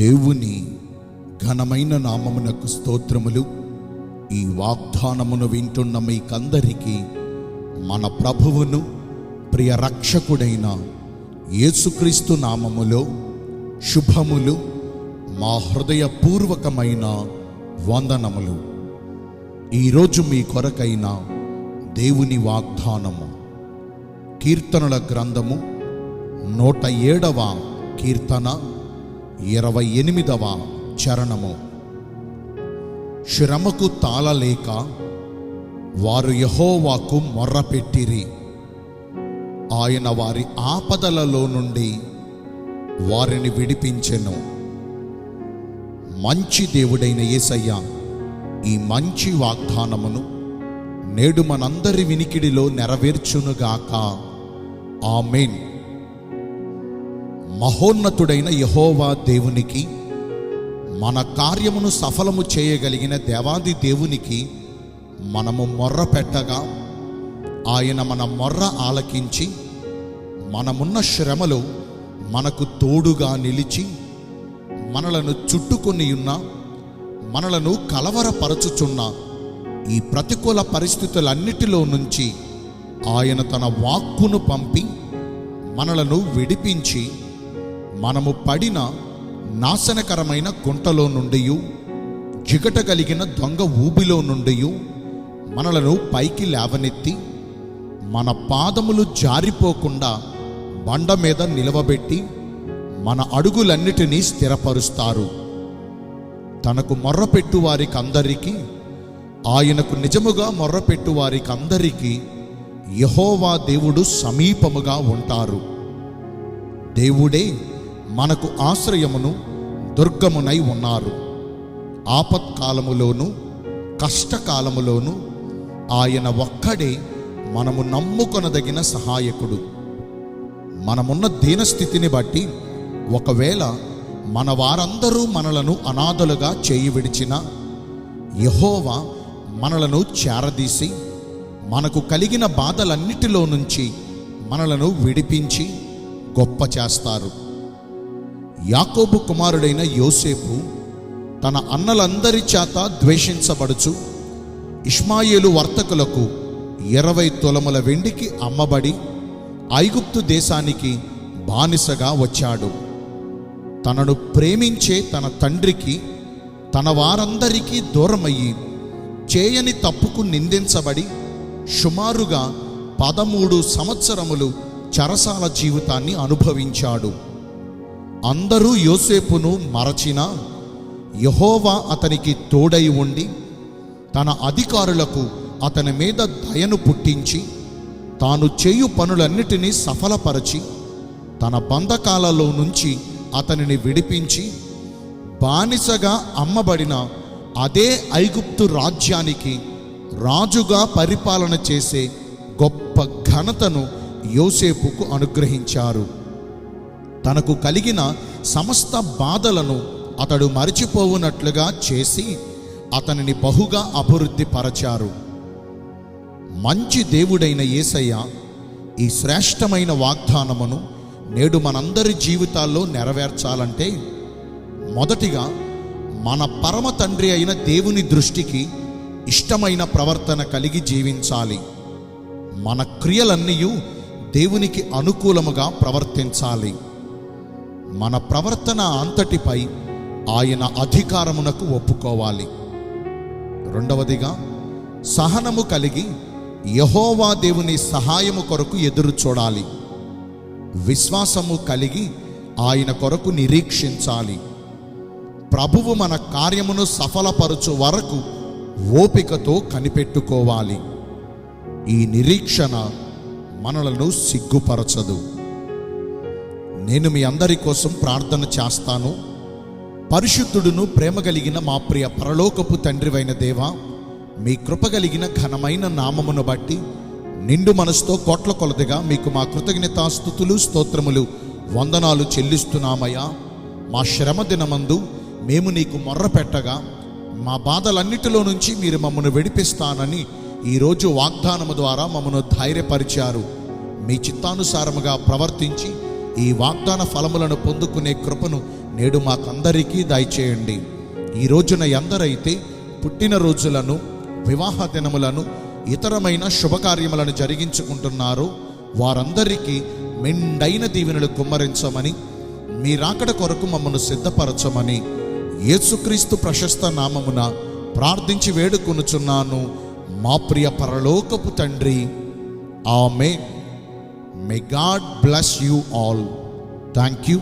దేవుని ఘనమైన నామమునకు స్తోత్రములు. ఈ వాగ్దానమును వింటున్న మీకందరికీ మన ప్రభువును ప్రియ రక్షకుడైన యేసుక్రీస్తు నామములో శుభములు, మా హృదయపూర్వకమైన వందనములు. ఈరోజు మీ కొరకైన దేవుని వాగ్దానము కీర్తనల గ్రంథము 107వ కీర్తన 28వ చరణము. శ్రమకు తాళలేక వారు యెహోవాకు మొర్రపెట్టిరి. ఆయన వారి ఆపదలలో నుండి వారిని విడిపించెను. మంచి దేవుడైన యేసయ్య ఈ మంచి వాగ్దానమును నేడు మనందరి వినికిడిలో నెరవేర్చునుగాక. ఆమేన్. మహోన్నతుడైన యెహోవా దేవునికి, మన కార్యమును సఫలము చేయగలిగిన దేవాది దేవునికి మనము మొర్ర పెట్టగా ఆయన మన మొర్ర ఆలకించి మనమున్న శ్రమలో మనకు తోడుగా నిలిచి మనలను చుట్టుకొని ఉన్న, మనలను కలవరపరచుచున్న ఈ ప్రతికూల పరిస్థితులన్నిటిలో నుంచి ఆయన తన వాక్కును పంపి మనలను విడిపించి మనము పడిన నాశనకరమైన గుంటలో నుండి, జిగటగలిగిన దొంగ ఊబిలో నుండి మనలను పైకి లేవనెత్తి మన పాదములు జారిపోకుండా బండ మీద నిలవబెట్టి మన అడుగులన్నిటినీ స్థిరపరుస్తారు. తనకు మొర్రపెట్టు వారికందరికీ, ఆయనకు నిజముగా మొర్రపెట్టు వారికందరికీ యెహోవా దేవుడు సమీపముగా ఉంటారు. దేవుడే మనకు ఆశ్రయమును దుర్గమునై ఉన్నారు. ఆపత్కాలములోను కష్టకాలములోను ఆయన ఒక్కడే మనము నమ్ముకొనదగిన సహాయకుడు. మనమున్న దీనస్థితిని బట్టి ఒకవేళ మన వారందరూ మనలను అనాథలుగా చేయి విడిచిన యెహోవా మనలను చేరదీసి మనకు కలిగిన బాధలన్నిటిలో నుంచి మనలను విడిపించి గొప్ప చేస్తారు. యాకోబు కుమారుడైన యోసేపు తన అన్నలందరి చేత ద్వేషించబడుచు ఇష్మాయేలు వర్తకులకు 20 తులముల వెండికి అమ్మబడి ఐగుప్తు దేశానికి బానిసగా వచ్చాడు. తనను ప్రేమించే తన తండ్రికి, తన వారందరికీ దూరమయ్యి చేయని తప్పుకు నిందించబడి సుమారుగా 13 సంవత్సరములు చెరసాల జీవితాన్ని అనుభవించాడు. అందరూ యోసేపును మరచినా యెహోవా అతనికి తోడై ఉండి తన అధికారులకు అతని మీద దయను పుట్టించి తాను చేయు పనులన్నిటినీ సఫలపరచి తన బంధకాలలో నుంచి అతనిని విడిపించి బానిసగా అమ్మబడిన అదే ఐగుప్తు రాజ్యానికి రాజుగా పరిపాలన చేసే గొప్ప ఘనతను యోసేపుకు అనుగ్రహించారు. తనకు కలిగిన సమస్త బాధలను అతడు మరిచిపోవునట్లుగా చేసి అతనిని బహుగా అభివృద్ధి పరచారు. మంచి దేవుడైన యేసయ్య ఈ శ్రేష్టమైన వాగ్దానమును నేడు మనందరి జీవితాల్లో నెరవేర్చాలంటే మొదటిగా మన పరమ తండ్రి అయిన దేవుని దృష్టికి ఇష్టమైన ప్రవర్తన కలిగి జీవించాలి. మన క్రియలన్నీ దేవునికి అనుకూలముగా ప్రవర్తించాలి. మన ప్రవర్తన అంతటిపై ఆయన అధికారమునకు ఒప్పుకోవాలి. రెండవదిగా సహనము కలిగి యెహోవా దేవుని సహాయము కొరకు ఎదురు చూడాలి. విశ్వాసము కలిగి ఆయన కొరకు నిరీక్షించాలి. ప్రభువు మన కార్యమును సఫలపరచు వరకు ఓపికతో కనిపెట్టుకోవాలి. ఈ నిరీక్షణ మనలను సిగ్గుపరచదు. నేను మీ అందరి కోసం ప్రార్థన చేస్తాను. పరిశుద్ధుడును ప్రేమ కలిగిన మా ప్రియ పరలోకపు తండ్రివైన దేవా, మీ కృప కలిగిన ఘనమైన నామమును బట్టి నిండు మనసుతో కోట్ల కొలదిగా మీకు మా కృతజ్ఞతాస్తుతులు, స్తోత్రములు, వందనాలు చెల్లిస్తున్నామయ్యా. మా శ్రమ దినమందు మేము నీకు మొర్ర పెట్టగా మా బాధలన్నిటిలో నుంచి మీరు మమ్మను విడిపిస్తానని ఈరోజు వాగ్దానము ద్వారా మమ్మను ధైర్యపరిచారు. మీ చిత్తానుసారముగా ప్రవర్తించి ఈ వాగ్దాన ఫలములను పొందుకునే కృపను నేడు మాకందరికీ దయచేయండి. ఈ రోజున ఎందరైతే పుట్టినరోజులను, వివాహ దినములను, ఇతరమైన శుభకార్యములను జరిగించుకుంటున్నారో వారందరికీ మెండైన దీవెనలు కుమ్మరించమని, మీ రాకడ కొరకు మమ్మను సిద్ధపరచమని యేసుక్రీస్తు ప్రశస్త నామమున ప్రార్థించి వేడుకొనుచున్నాను మా ప్రియ పరలోకపు తండ్రి. Amen. May God bless you all. Thank you.